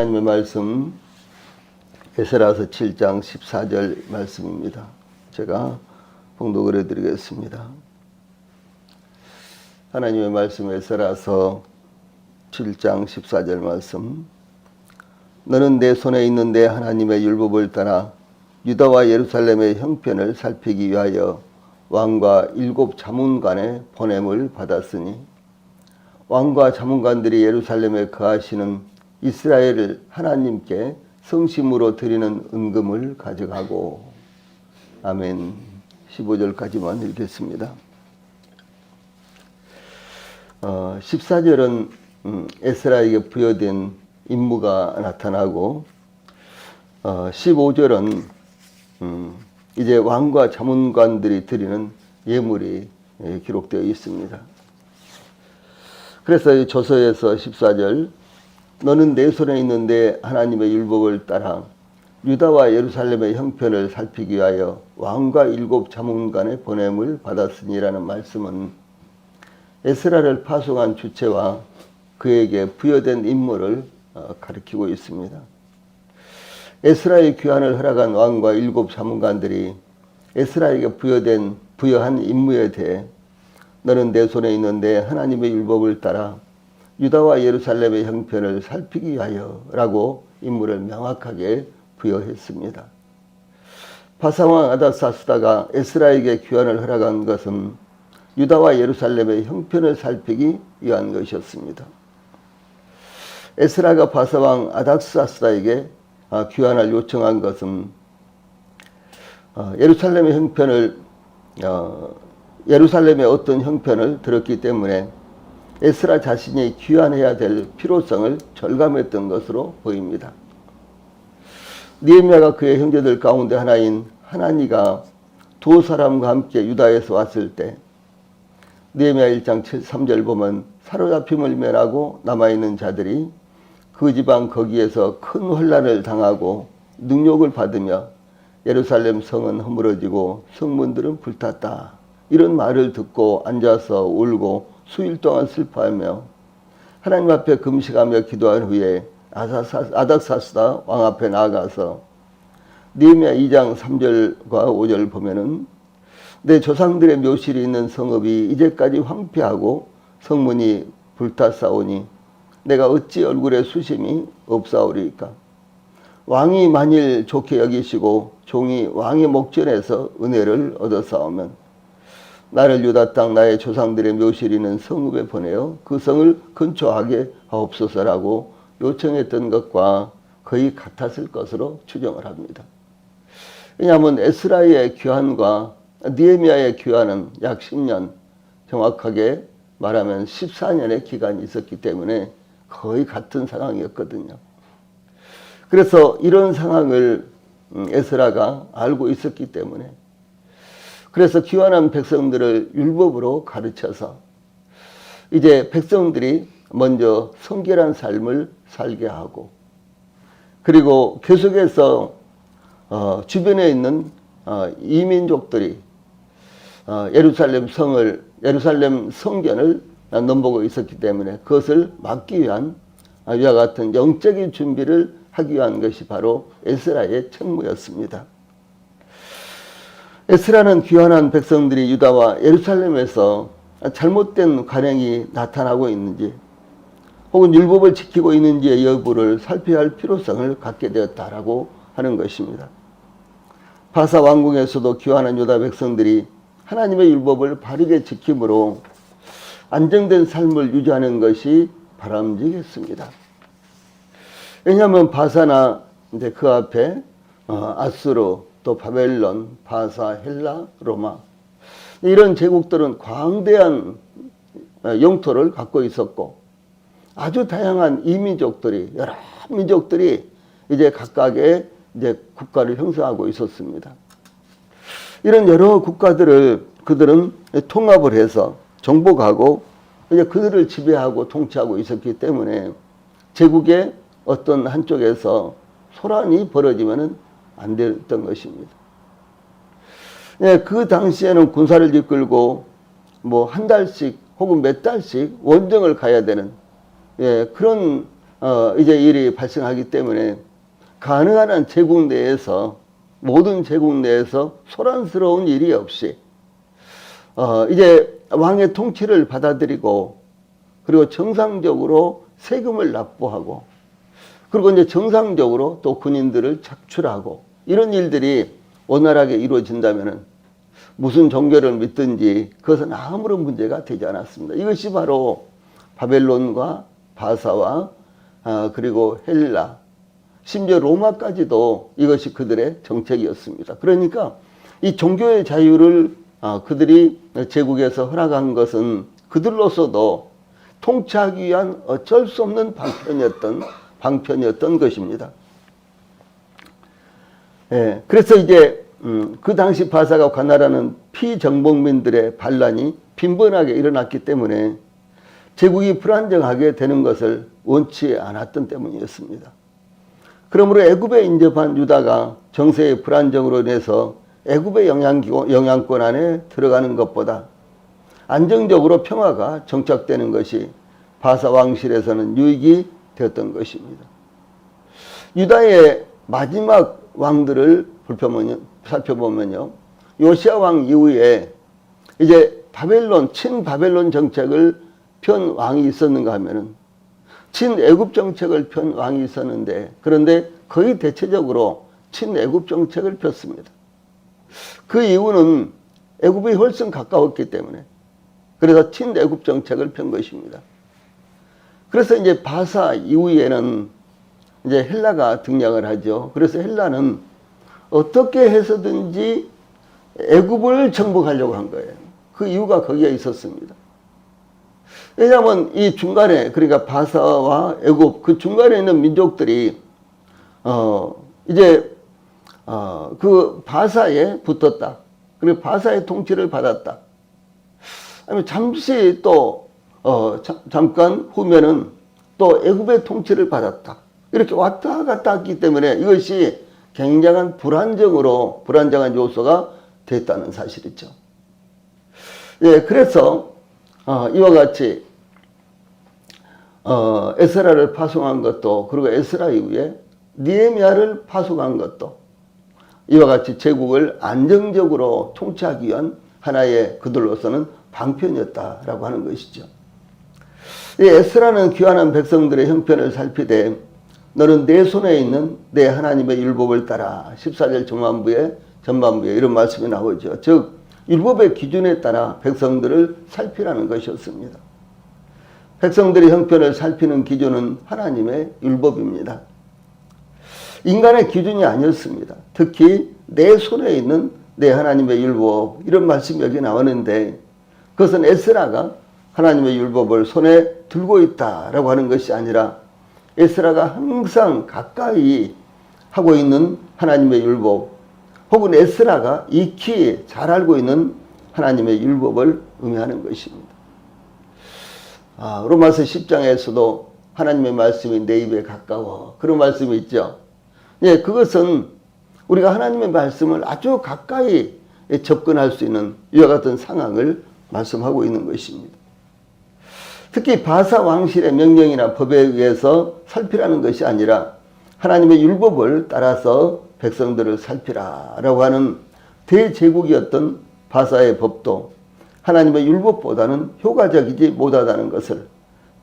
하나님의 말씀 에스라서 7장 14절 말씀입니다. 제가 봉독을 해드리겠습니다. 하나님의 말씀 에스라서 7장 14절 말씀. 너는 내 손에 있는데 하나님의 율법을 따라 유다와 예루살렘의 형편을 살피기 위하여 왕과 7 자문관의 보냄을 받았으니 왕과 자문관들이 예루살렘에 거하시는 이스라엘을 하나님께 성심으로 드리는 은금을 가져가고. 아멘. 15절까지만 읽겠습니다. 14절은 에스라에게 부여된 임무가 나타나고 15절은 이제 왕과 자문관들이 드리는 예물이 기록되어 있습니다. 그래서 이 조서에서 14절 너는 내 손에 있는데 하나님의 율법을 따라 유다와 예루살렘의 형편을 살피기 위하여 왕과 7 자문관의 보냄을 받았으니라는 말씀은 에스라를 파송한 주체와 그에게 부여된 임무를 가리키고 있습니다. 에스라의 귀환을 허락한 왕과 7 자문관들이 에스라에게 부여한 임무에 대해 너는 내 손에 있는데 하나님의 율법을 따라 유다와 예루살렘의 형편을 살피기 위하여 라고 임무를 명확하게 부여했습니다. 바사왕 아닥사스다가 에스라에게 귀환을 허락한 것은 유다와 예루살렘의 형편을 살피기 위한 것이었습니다. 에스라가 바사왕 아닥사스다에게 귀환을 요청한 것은 예루살렘의 어떤 형편을 들었기 때문에 에스라 자신이 귀환해야 될 필요성을 절감했던 것으로 보입니다. 느헤미야가 그의 형제들 가운데 하나인 하나니가 두 사람과 함께 유다에서 왔을 때 느헤미야 1장 3절 보면 사로잡힘을 면하고 남아있는 자들이 그 지방 거기에서 큰 혼란을 당하고 능욕을 받으며 예루살렘 성은 허물어지고 성문들은 불탔다. 이런 말을 듣고 앉아서 울고 수일 동안 슬퍼하며 하나님 앞에 금식하며 기도한 후에 아닥사스다 왕 앞에 나아가서 느헤미야 2장 3절과 5절 보면은 내 조상들의 묘실이 있는 성읍이 이제까지 황폐하고 성문이 불탔사오니 내가 어찌 얼굴에 수심이 없사오리까. 왕이 만일 좋게 여기시고 종이 왕의 목전에서 은혜를 얻어사오면 나를 유다 땅 나의 조상들의 묘실이 있는 성읍에 보내어 그 성을 건축하게 하옵소서라고 요청했던 것과 거의 같았을 것으로 추정을 합니다. 왜냐하면 에스라의 귀환과 느헤미야의 귀환은 약 10년, 정확하게 말하면 14년의 기간이 있었기 때문에 거의 같은 상황이었거든요. 그래서 이런 상황을 에스라가 알고 있었기 때문에 그래서 귀환한 백성들을 율법으로 가르쳐서 이제 백성들이 먼저 성결한 삶을 살게 하고 그리고 계속해서 주변에 있는 이민족들이 예루살렘 성전을 넘보고 있었기 때문에 그것을 막기 위한 이와 같은 영적인 준비를 하기 위한 것이 바로 에스라의 책무였습니다. 에스라는 귀환한 백성들이 유다와 예루살렘에서 잘못된 관행이 나타나고 있는지 혹은 율법을 지키고 있는지의 여부를 살펴야 할 필요성을 갖게 되었다라고 하는 것입니다. 바사 왕궁에서도 귀환한 유다 백성들이 하나님의 율법을 바르게 지킴으로 안정된 삶을 유지하는 것이 바람직했습니다. 왜냐하면 바사나 이제 그 앞에 아수르 또 바벨론, 바사, 헬라, 로마 이런 제국들은 광대한 영토를 갖고 있었고 아주 다양한 이민족들이 여러 민족들이 이제 각각의 이제 국가를 형성하고 있었습니다. 이런 여러 국가들을 그들은 통합을 해서 정복하고 이제 그들을 지배하고 통치하고 있었기 때문에 제국의 어떤 한쪽에서 소란이 벌어지면은 안 됐던 것입니다. 그 당시에는 군사를 이끌고 뭐 한 달씩 혹은 몇 달씩 원정을 가야 되는 그런 이제 일이 발생하기 때문에 가능한 한 제국 내에서 모든 제국 내에서 소란스러운 일이 없이 이제 왕의 통치를 받아들이고 그리고 정상적으로 세금을 납부하고 그리고 이제 정상적으로 또 군인들을 착출하고 이런 일들이 원활하게 이루어진다면은 무슨 종교를 믿든지 그것은 아무런 문제가 되지 않았습니다. 이것이 바로 바벨론과 바사와 그리고 헬라 심지어 로마까지도 이것이 그들의 정책이었습니다. 그러니까 이 종교의 자유를 그들이 제국에서 허락한 것은 그들로서도 통치하기 위한 어쩔 수 없는 방편이었던 것입니다. 예, 그래서 이제 그 당시 바사가 관할하는 피정복민들의 반란이 빈번하게 일어났기 때문에 제국이 불안정하게 되는 것을 원치 않았던 때문이었습니다. 그러므로 애굽에 인접한 유다가 정세의 불안정으로 인해서 애굽의 영향권 안에 들어가는 것보다 안정적으로 평화가 정착되는 것이 바사 왕실에서는 유익이 되었던 것입니다. 유다의 마지막 왕들을 살펴보면요. 요시야 왕 이후에 이제 친바벨론 정책을 편 왕이 있었는가 하면은 친애굽 정책을 편 왕이 있었는데 그런데 거의 대체적으로 친애굽 정책을 폈습니다. 그 이유는 애굽이 훨씬 가까웠기 때문에 그래서 친애굽 정책을 편 것입니다. 그래서 이제 바사 이후에는 이제 헬라가 등장을 하죠. 그래서 헬라는 어떻게 해서든지 애굽을 정복하려고 한 거예요. 그 이유가 거기에 있었습니다. 왜냐하면 이 중간에 그러니까 바사와 애굽 그 중간에 있는 민족들이 이제 그 바사에 붙었다. 그리고 바사의 통치를 받았다. 아니면 잠시 또 잠깐 후면은 또 애굽의 통치를 받았다. 이렇게 왔다 갔다 했기 때문에 이것이 굉장한 불안정한 요소가 됐다는 사실이죠. 예, 그래서 이와 같이 에스라를 파송한 것도 그리고 에스라 이후에 느헤미야를 파송한 것도 이와 같이 제국을 안정적으로 통치하기 위한 하나의 그들로서는 방편이었다라고 하는 것이죠. 이 에스라는 귀환한 백성들의 형편을 살피되 너는 내 손에 있는 내 하나님의 율법을 따라 14절 전반부에 이런 말씀이 나오죠. 즉 율법의 기준에 따라 백성들을 살피라는 것이었습니다. 백성들의 형편을 살피는 기준은 하나님의 율법입니다. 인간의 기준이 아니었습니다. 특히 내 손에 있는 내 하나님의 율법 이런 말씀이 여기 나오는데 그것은 에스라가 하나님의 율법을 손에 들고 있다라고 하는 것이 아니라 에스라가 항상 가까이 하고 있는 하나님의 율법 혹은 에스라가 익히 잘 알고 있는 하나님의 율법을 의미하는 것입니다. 로마서 10장에서도 하나님의 말씀이 내 입에 가까워 그런 말씀이 있죠. 예, 그것은 우리가 하나님의 말씀을 아주 가까이 접근할 수 있는 이와 같은 상황을 말씀하고 있는 것입니다. 특히 바사 왕실의 명령이나 법에 의해서 살피라는 것이 아니라 하나님의 율법을 따라서 백성들을 살피라라고 하는 대제국이었던 바사의 법도 하나님의 율법보다는 효과적이지 못하다는 것을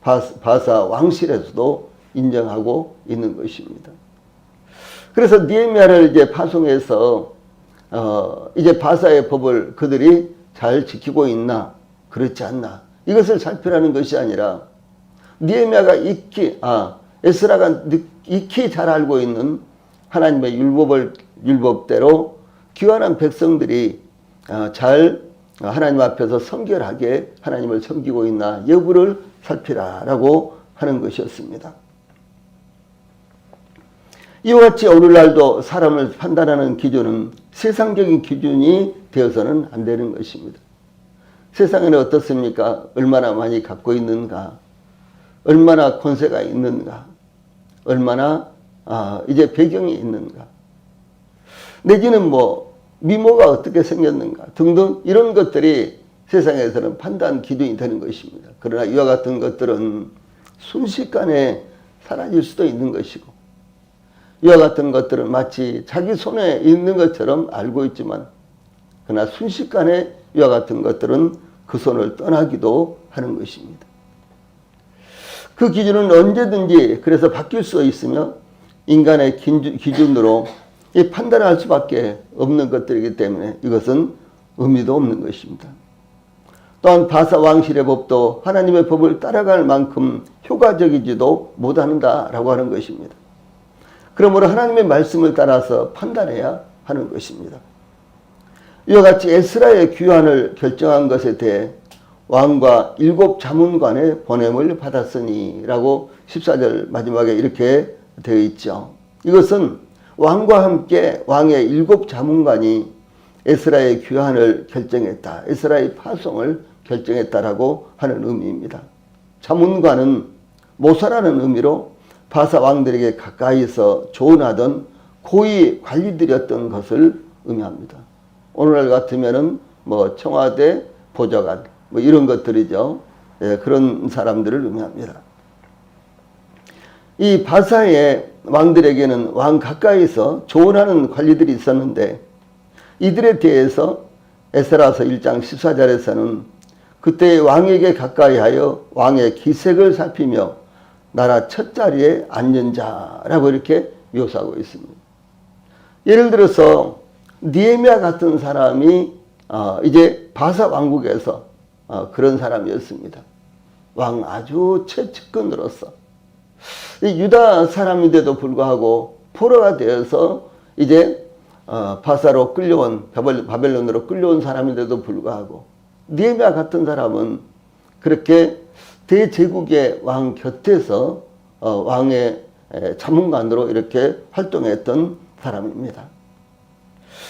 바사 왕실에서도 인정하고 있는 것입니다. 그래서 느헤미야를 이제 파송해서 이제 바사의 법을 그들이 잘 지키고 있나 그렇지 않나 이것을 살피라는 것이 아니라 느헤미야가 에스라가 익히 잘 알고 있는 하나님의 율법대로 귀환한 백성들이 잘 하나님 앞에서 성결하게 하나님을 섬기고 있나 여부를 살피라라고 하는 것이었습니다. 이와 같이 오늘날도 사람을 판단하는 기준은 세상적인 기준이 되어서는 안 되는 것입니다. 세상에는 어떻습니까? 얼마나 많이 갖고 있는가? 얼마나 권세가 있는가? 얼마나 이제 배경이 있는가? 내지는 미모가 어떻게 생겼는가? 등등 이런 것들이 세상에서는 판단 기준이 되는 것입니다. 그러나 이와 같은 것들은 순식간에 사라질 수도 있는 것이고, 이와 같은 것들은 마치 자기 손에 있는 것처럼 알고 있지만, 그러나 순식간에 이와 같은 것들은 그 손을 떠나기도 하는 것입니다. 그 기준은 언제든지 그래서 바뀔 수 있으며 인간의 기준으로 판단할 수밖에 없는 것들이기 때문에 이것은 의미도 없는 것입니다. 또한 바사 왕실의 법도 하나님의 법을 따라갈 만큼 효과적이지도 못한다라고 하는 것입니다. 그러므로 하나님의 말씀을 따라서 판단해야 하는 것입니다. 이와 같이 에스라의 귀환을 결정한 것에 대해 왕과 7 자문관의 보냄을 받았으니 라고 14절 마지막에 이렇게 되어 있죠. 이것은 왕과 함께 왕의 7 자문관이 에스라의 귀환을 결정했다. 에스라의 파송을 결정했다라고 하는 의미입니다. 자문관은 모사라는 의미로 바사 왕들에게 가까이서 조언하던 고위 관리들이었던 것을 의미합니다. 오늘날 같으면은 청와대 보좌관 이런 것들이죠. 예, 그런 사람들을 의미합니다. 이 바사의 왕들에게는 왕 가까이서 조언하는 관리들이 있었는데 이들에 대해서 에스라서 1장 14절에서는 그때 왕에게 가까이하여 왕의 기색을 살피며 나라 첫 자리에 앉은 자라고 이렇게 묘사하고 있습니다. 예를 들어서 느헤미야 같은 사람이 이제 바사 왕국에서 그런 사람이었습니다. 왕 아주 최측근으로서 유다 사람인데도 불구하고 포로가 되어서 이제 바사로 끌려온 바벨론으로 끌려온 사람인데도 불구하고 느헤미야 같은 사람은 그렇게 대제국의 왕 곁에서 왕의 자문관으로 이렇게 활동했던 사람입니다.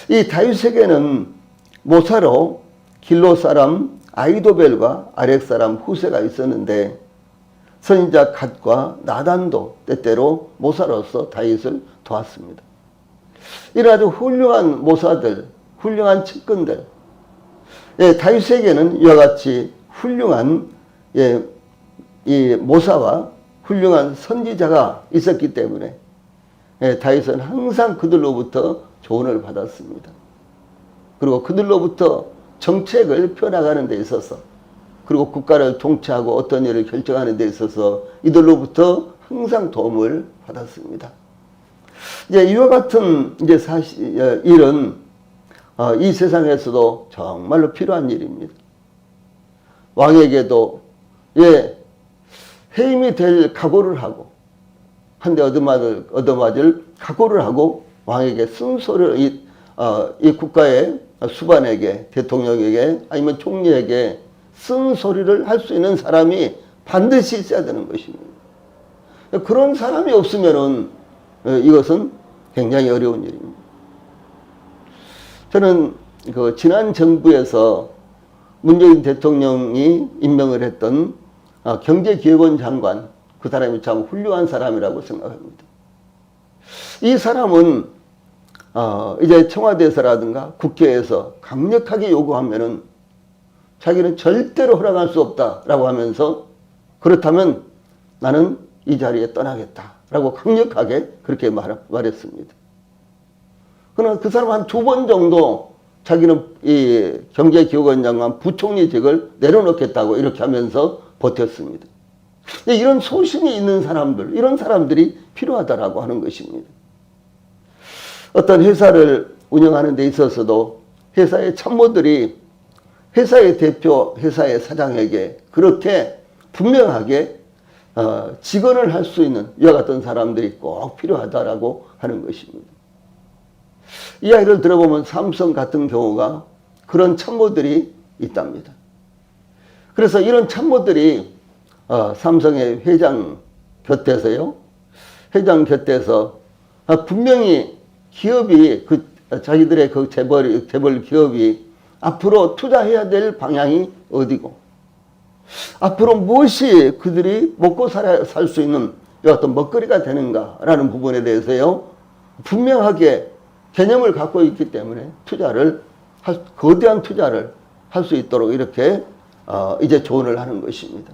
이 다윗에게는 모사로 길로 사람 아이도벨과 아렉 사람 후세가 있었는데 선지자 갓과 나단도 때때로 모사로서 다윗을 도왔습니다. 이런 아주 훌륭한 모사들, 훌륭한 측근들, 다윗에게는 이와 같이 훌륭한 이 모사와 훌륭한 선지자가 있었기 때문에 다윗은 항상 그들로부터 조언을 받았습니다. 그리고 그들로부터 정책을 펴나가는 데 있어서 그리고 국가를 통치하고 어떤 일을 결정하는 데 있어서 이들로부터 항상 도움을 받았습니다. 이제 이와 같은 이제 일은 이 세상에서도 정말로 필요한 일입니다. 왕에게도 해임이 될 각오를 하고 한 대 얻어맞을 각오를 하고 왕에게 쓴소리를 이 국가의 수반에게 대통령에게 아니면 총리에게 쓴소리를 할 수 있는 사람이 반드시 있어야 되는 것입니다. 그런 사람이 없으면은 이것은 굉장히 어려운 일입니다. 저는 그 지난 정부에서 문재인 대통령이 임명을 했던 경제기획원 장관, 그 사람이 참 훌륭한 사람이라고 생각합니다. 이 사람은 이제 청와대에서라든가 국회에서 강력하게 요구하면은 자기는 절대로 허락할 수 없다라고 하면서 그렇다면 나는 이 자리에 떠나겠다라고 강력하게 그렇게 말했습니다. 그러나 그 사람 한 2번 정도 자기는 이 경제기획원 장관 부총리직을 내려놓겠다고 이렇게 하면서 버텼습니다. 이런 소신이 있는 사람들, 이런 사람들이 필요하다라고 하는 것입니다. 어떤 회사를 운영하는 데 있어서도 회사의 참모들이 회사의 대표, 회사의 사장에게 그렇게 분명하게 직언을 할 수 있는 이와 같은 사람들이 꼭 필요하다라고 하는 것입니다. 이야기를 들어보면 삼성 같은 경우가 그런 참모들이 있답니다. 그래서 이런 참모들이 삼성의 회장 곁에서요, 회장 곁에서 분명히 기업이 자기들의 그 재벌 기업이 앞으로 투자해야 될 방향이 어디고 앞으로 무엇이 그들이 먹고 살 수 있는 어떤 먹거리가 되는가라는 부분에 대해서요 분명하게 개념을 갖고 있기 때문에 거대한 투자를 할 수 있도록 이렇게 이제 조언을 하는 것입니다.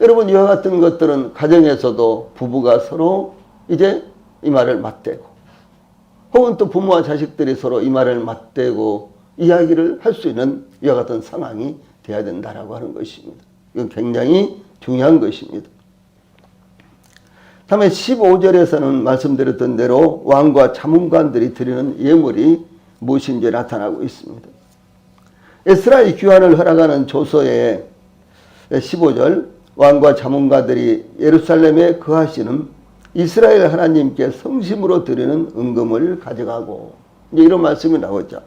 여러분, 이와 같은 것들은 가정에서도 부부가 서로 이제 이 말을 맞대고, 혹은 또 부모와 자식들이 서로 이 말을 맞대고 이야기를 할 수 있는 이와 같은 상황이 돼야 된다라고 하는 것입니다. 이건 굉장히 중요한 것입니다. 다음에 15절에서는 말씀드렸던 대로 왕과 자문관들이 드리는 예물이 무엇인지 나타나고 있습니다. 에스라의 귀환을 허락하는 조서의 15절, 왕과 자문가들이 예루살렘에 거하시는 이스라엘 하나님께 성심으로 드리는 은금을 가져가고, 이제 이런 말씀이 나오죠.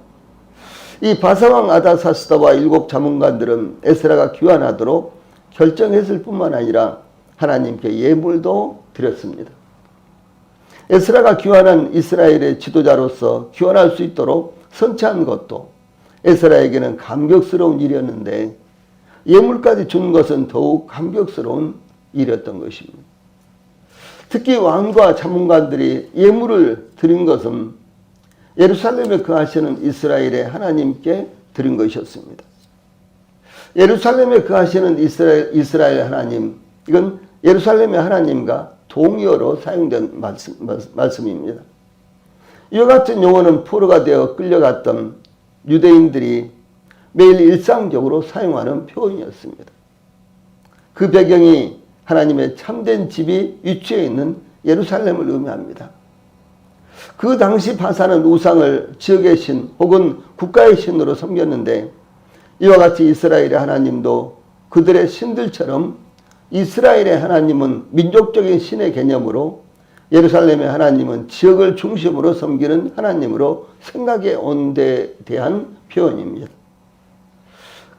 이 바사왕 아다사스다와 7 자문관들은 에스라가 귀환하도록 결정했을 뿐만 아니라 하나님께 예물도 드렸습니다. 에스라가 귀환한 이스라엘의 지도자로서 귀환할 수 있도록 선처한 것도 에스라에게는 감격스러운 일이었는데, 예물까지 준 것은 더욱 감격스러운 일이었던 것입니다. 특히 왕과 자문관들이 예물을 드린 것은 예루살렘에 거하시는 이스라엘의 하나님께 드린 것이었습니다. 예루살렘에 거하시는 이스라엘 하나님, 이건 예루살렘의 하나님과 동의어로 사용된 말씀입니다. 이와 같은 용어는 포로가 되어 끌려갔던 유대인들이 매일 일상적으로 사용하는 표현이었습니다. 그 배경이 하나님의 참된 집이 위치해 있는 예루살렘을 의미합니다. 그 당시 바사는 우상을 지역의 신 혹은 국가의 신으로 섬겼는데, 이와 같이 이스라엘의 하나님도 그들의 신들처럼 이스라엘의 하나님은 민족적인 신의 개념으로, 예루살렘의 하나님은 지역을 중심으로 섬기는 하나님으로 생각해 온 데 대한 표현입니다.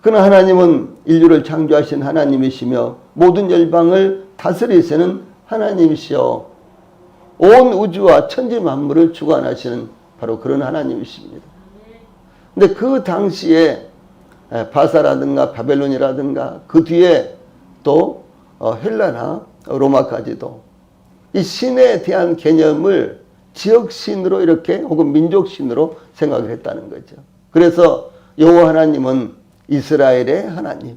그러나 하나님은 인류를 창조하신 하나님이시며 모든 열방을 다스리시는 하나님이시여 온 우주와 천지 만물을 주관하시는 바로 그런 하나님이십니다. 근데 그 당시에 바사라든가 바벨론이라든가 그 뒤에 또 헬라나 로마까지도 이 신에 대한 개념을 지역신으로 이렇게 혹은 민족신으로 생각을 했다는 거죠. 그래서 여호와 하나님은 이스라엘의 하나님,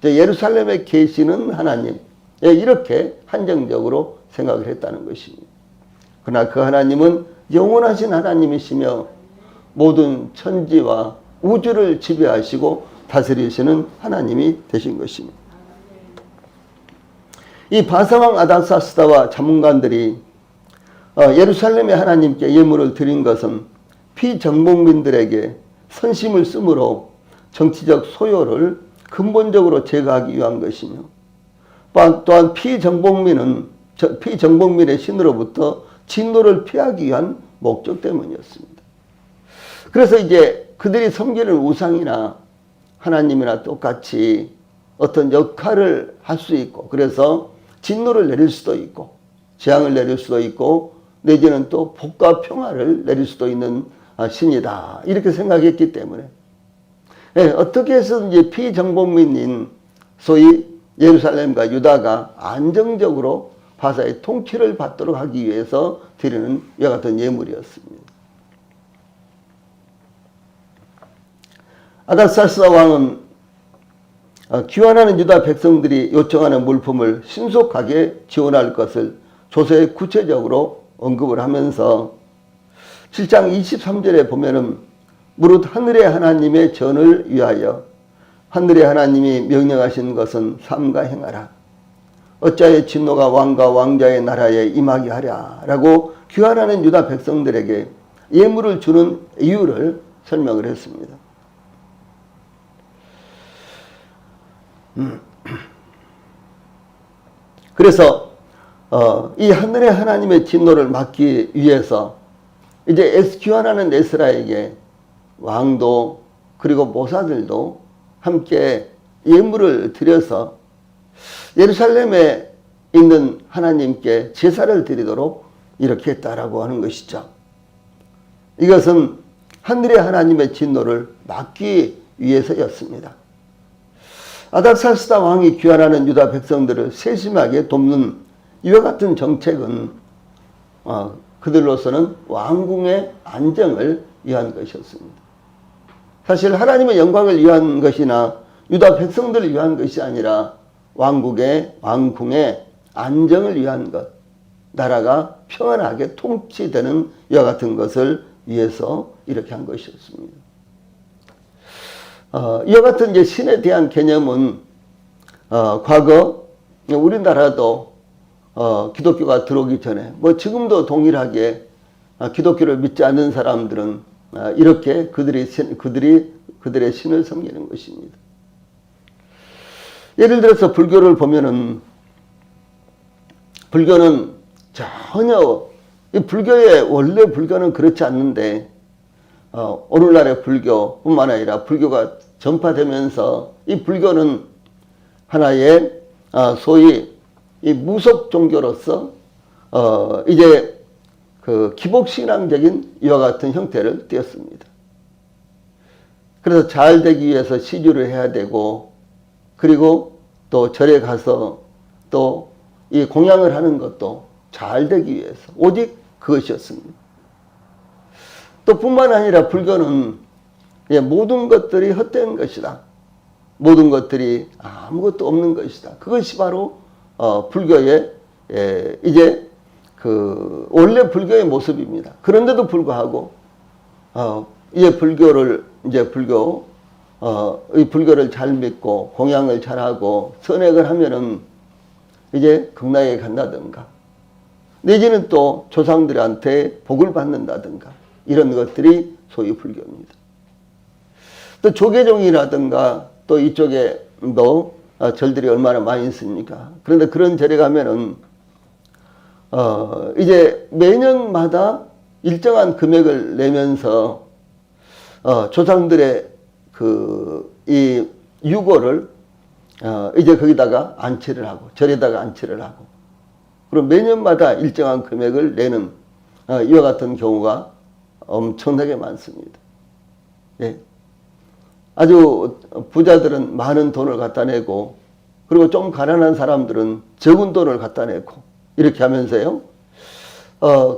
예루살렘에 계시는 하나님, 이렇게 한정적으로 생각을 했다는 것입니다. 그러나 그 하나님은 영원하신 하나님이시며 모든 천지와 우주를 지배하시고 다스리시는 하나님이 되신 것입니다. 이 바사왕 아닥사스다와 자문관들이 예루살렘의 하나님께 예물을 드린 것은 피정복민들에게 선심을 쓰므로 정치적 소요를 근본적으로 제거하기 위한 것이며, 또한 피정복민의 신으로부터 진노를 피하기 위한 목적 때문이었습니다. 그래서 이제 그들이 섬기는 우상이나 하나님이나 똑같이 어떤 역할을 할 수 있고, 그래서 진노를 내릴 수도 있고 재앙을 내릴 수도 있고 내지는 또 복과 평화를 내릴 수도 있는 신이다, 이렇게 생각했기 때문에 어떻게 해서든지 피정복민인 소위 예루살렘과 유다가 안정적으로 바사의 통치를 받도록 하기 위해서 드리는 이와 같은 예물이었습니다. 아닥사스다 왕은 귀환하는 유다 백성들이 요청하는 물품을 신속하게 지원할 것을 조서에 구체적으로 언급을 하면서 7장 23절에 보면은 무릇 하늘의 하나님의 전을 위하여 하늘의 하나님이 명령하신 것은 삼가 행하라. 어찌하여 진노가 왕과 왕자의 나라에 임하게 하랴 라고 귀환하는 유다 백성들에게 예물을 주는 이유를 설명을 했습니다. 그래서 이 하늘의 하나님의 진노를 막기 위해서 이제 귀환하는 에스라에게 왕도 그리고 모사들도 함께 예물을 드려서 예루살렘에 있는 하나님께 제사를 드리도록 이렇게 했다라고 하는 것이죠. 이것은 하늘의 하나님의 진노를 막기 위해서였습니다. 아닥사스다 왕이 귀환하는 유다 백성들을 세심하게 돕는 이와 같은 정책은 그들로서는 왕궁의 안정을 위한 것이었습니다. 사실 하나님의 영광을 위한 것이나 유다 백성들을 위한 것이 아니라 왕궁의 안정을 위한 것, 나라가 평안하게 통치되는 이와 같은 것을 위해서 이렇게 한 것이었습니다. 이와 같은 이제 신에 대한 개념은 과거 우리나라도 기독교가 들어오기 전에 뭐 지금도 동일하게 기독교를 믿지 않는 사람들은 이렇게 그들의 신을 섬기는 것입니다. 예를 들어서 불교를 보면은 불교는 전혀 원래 불교는 그렇지 않는데 오늘날의 불교뿐만 아니라 불교가 전파되면서 이 불교는 하나의 소위 이 무속 종교로서 이제 그 기복신앙적인 이와 같은 형태를 띄었습니다. 그래서 잘 되기 위해서 시주를 해야 되고, 그리고 또 절에 가서 또 이 공양을 하는 것도 잘 되기 위해서 오직 그것이었습니다. 또 뿐만 아니라 불교는 모든 것들이 헛된 것이다. 모든 것들이 아무것도 없는 것이다. 그것이 바로 불교의 이제 그 원래 불교의 모습입니다. 그런데도 불구하고 이 불교를 잘 믿고 공양을 잘하고 선행을 하면은 이제 극락에 간다든가 내지는 또 조상들한테 복을 받는다든가 이런 것들이 소위 불교입니다. 또 조계종이라든가 또 이쪽에도 절들이 얼마나 많이 있습니까? 그런데 그런 절에 가면은 이제 매년마다 일정한 금액을 내면서 조상들의 이 유고를 이제 거기다가 안치를 하고 절에다가 안치를 하고 그럼 매년마다 일정한 금액을 내는 이와 같은 경우가 엄청나게 많습니다. 예. 아주 부자들은 많은 돈을 갖다 내고 그리고 좀 가난한 사람들은 적은 돈을 갖다 내고 이렇게 하면서요.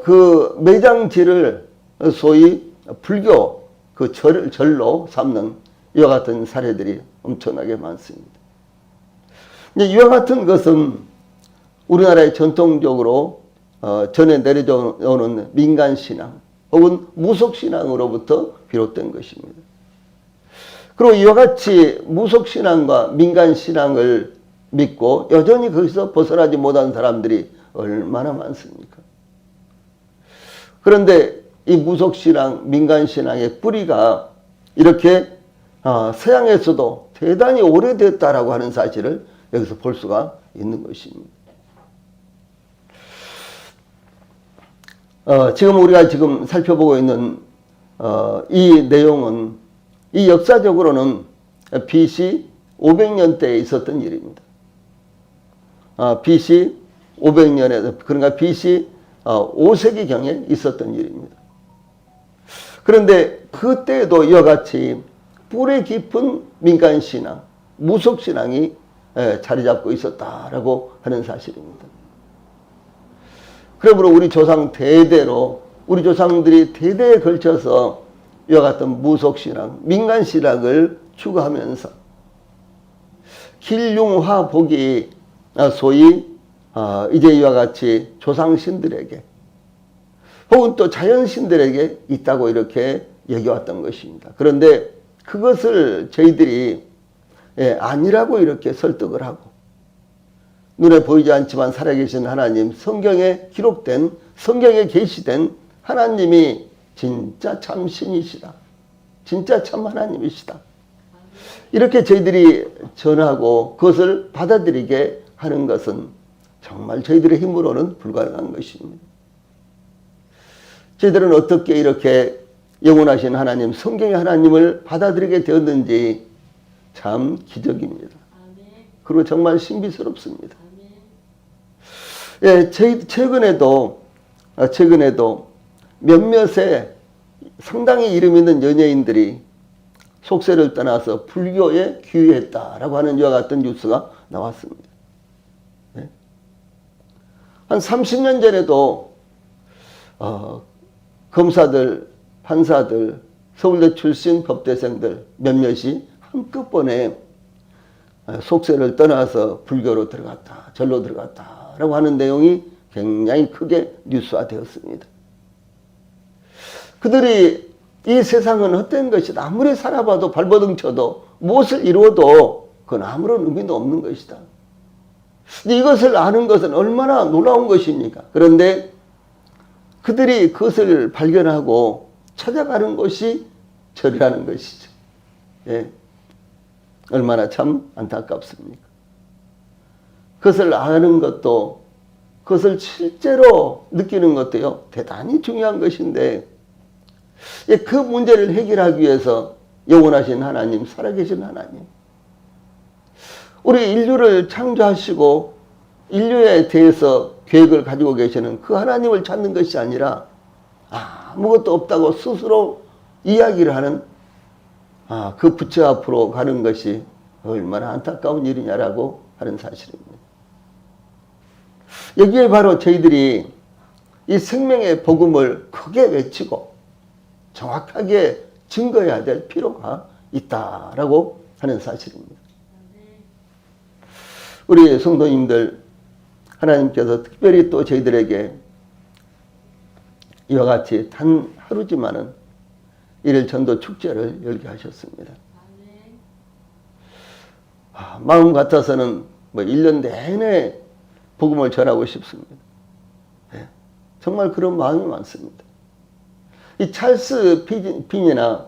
그 매장지를 소위 불교 그 절로 삼는 이와 같은 사례들이 엄청나게 많습니다. 이와 같은 것은 우리나라의 전통적으로 전해 내려오는 민간신앙 혹은 무속신앙으로부터 비롯된 것입니다. 그리고 이와 같이 무속신앙과 민간신앙을 믿고 여전히 거기서 벗어나지 못한 사람들이 얼마나 많습니까? 그런데 이 무속신앙, 민간신앙의 뿌리가 이렇게 서양에서도 대단히 오래됐다라고 하는 사실을 여기서 볼 수가 있는 것입니다. 지금 우리가 살펴보고 있는 이 내용은 이 역사적으로는 BC 500년대에 있었던 일입니다. BC 500년에 그러니까 BC 5세기경에 있었던 일입니다. 그런데 그때에도 이와 같이 뿌리 깊은 민간신앙, 무속신앙이 자리 잡고 있었다라고 하는 사실입니다. 그러므로 우리 조상들이 대대에 걸쳐서 이와 같은 무속신앙, 민간신앙을 추구하면서 길융화복이 소위 이제 이와 같이 조상신들에게 혹은 또 자연신들에게 있다고 이렇게 여겨왔던 것입니다. 그런데 그것을 저희들이 아니라고 이렇게 설득을 하고 눈에 보이지 않지만 살아계신 하나님, 성경에 기록된, 성경에 계시된 하나님이 진짜 참 신이시다. 진짜 참 하나님이시다. 이렇게 저희들이 전하고 그것을 받아들이게 하는 것은 정말 저희들의 힘으로는 불가능한 것입니다. 저희들은 어떻게 이렇게 영원하신 하나님, 성경의 하나님을 받아들이게 되었는지 참 기적입니다. 그리고 정말 신비스럽습니다. 예, 최근에도 몇몇의 상당히 이름 있는 연예인들이 속세를 떠나서 불교에 귀의했다라고 하는 이와 같은 뉴스가 나왔습니다. 네. 한 30년 전에도 검사들, 판사들, 서울대 출신 법대생들 몇몇이 한꺼번에 속세를 떠나서 불교로 들어갔다, 절로 들어갔다라고 하는 내용이 굉장히 크게 뉴스화되었습니다. 그들이 이 세상은 헛된 것이다. 아무리 살아봐도 발버둥 쳐도 무엇을 이루어도 그건 아무런 의미도 없는 것이다. 이것을 아는 것은 얼마나 놀라운 것입니까? 그런데 그들이 그것을 발견하고 찾아가는 것이 절이라는 것이죠. 예. 얼마나 참 안타깝습니까? 그것을 아는 것도, 그것을 실제로 느끼는 것도요, 대단히 중요한 것인데, 그 문제를 해결하기 위해서 영원하신 하나님, 살아계신 하나님, 우리 인류를 창조하시고 인류에 대해서 계획을 가지고 계시는 그 하나님을 찾는 것이 아니라 아무것도 없다고 스스로 이야기를 하는 그 부처 앞으로 가는 것이 얼마나 안타까운 일이냐라고 하는 사실입니다. 여기에 바로 저희들이 이 생명의 복음을 크게 외치고 정확하게 증거해야 될 필요가 있다라고 하는 사실입니다. 우리 성도님들, 하나님께서 특별히 또 저희들에게 이와 같이 단 하루지만은 일일 전도 축제를 열게 하셨습니다. 마음 같아서는 1년 내내 복음을 전하고 싶습니다. 네, 정말 그런 마음이 많습니다. 이 찰스 핀이나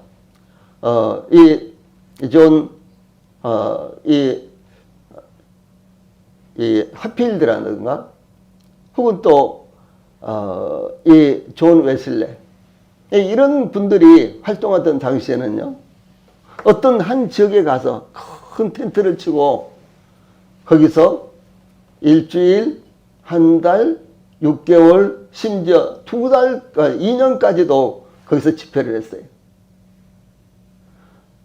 이 하필드라든가 혹은 또 이 존 웨슬레, 이런 분들이 활동하던 당시에는요, 어떤 한 지역에 가서 큰 텐트를 치고 거기서 일주일, 한 달, 6개월, 심지어 2달, 2년까지도 거기서 집회를 했어요.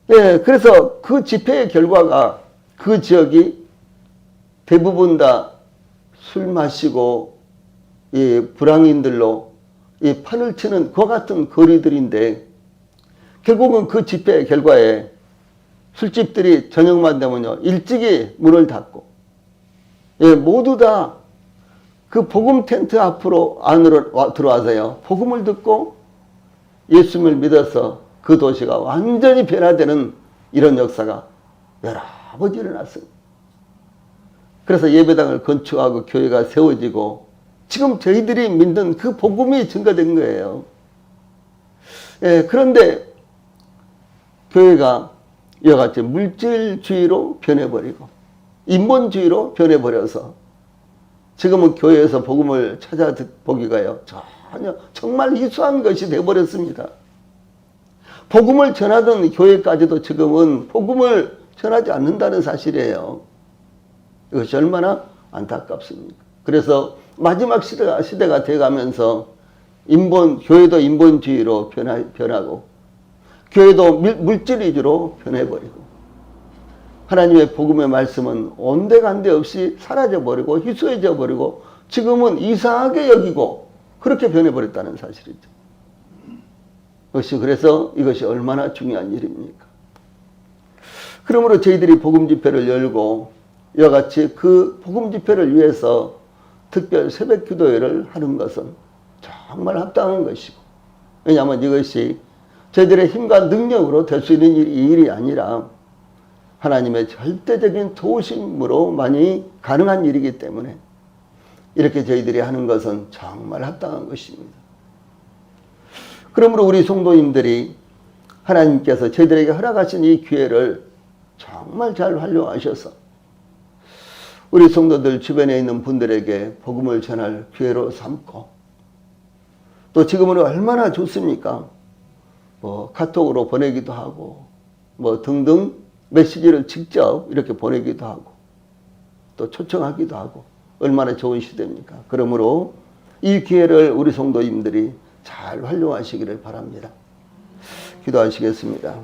예, 그래서 그 집회의 결과가 그 지역이 대부분 다 술 마시고 이 불황인들로 이 판을 치는 그와 같은 거리들인데, 결국은 그 집회 결과에 술집들이 저녁만 되면요 일찍이 문을 닫고, 예, 모두 다 그 복음 텐트 안으로 들어와서요 복음을 듣고 예수님을 믿어서 그 도시가 완전히 변화되는 이런 역사가 여러 번 일어났습니다. 그래서 예배당을 건축하고 교회가 세워지고 지금 저희들이 믿는 그 복음이 증거된 거예요. 예, 그런데 교회가 이와 같이 물질주의로 변해버리고 인본주의로 변해버려서 지금은 교회에서 복음을 찾아보기가요 전혀 정말 희소한 것이 되어버렸습니다. 복음을 전하던 교회까지도 지금은 복음을 전하지 않는다는 사실이에요. 이것이 얼마나 안타깝습니까? 그래서 마지막 시대가 돼가면서 교회도 인본주의로 변하고 교회도 물질 위주로 변해버리고 하나님의 복음의 말씀은 온데간데 없이 사라져버리고 희소해져버리고 지금은 이상하게 여기고 그렇게 변해버렸다는 사실이죠. 그래서 이것이 얼마나 중요한 일입니까? 그러므로 저희들이 복음 집회를 열고 이와 같이 그 복음 집회를 위해서 특별 새벽 기도회를 하는 것은 정말 합당한 것이고, 왜냐하면 이것이 저희들의 힘과 능력으로 될 수 있는 일이 아니라 하나님의 절대적인 도우심으로만이 가능한 일이기 때문에 이렇게 저희들이 하는 것은 정말 합당한 것입니다. 그러므로 우리 성도님들이 하나님께서 저희들에게 허락하신 이 기회를 정말 잘 활용하셔서 우리 성도들 주변에 있는 분들에게 복음을 전할 기회로 삼고, 또 지금은 얼마나 좋습니까? 카톡으로 보내기도 하고 등등 메시지를 직접 이렇게 보내기도 하고 또 초청하기도 하고 얼마나 좋은 시대입니까? 그러므로 이 기회를 우리 성도님들이 잘 활용하시기를 바랍니다. 기도하시겠습니다.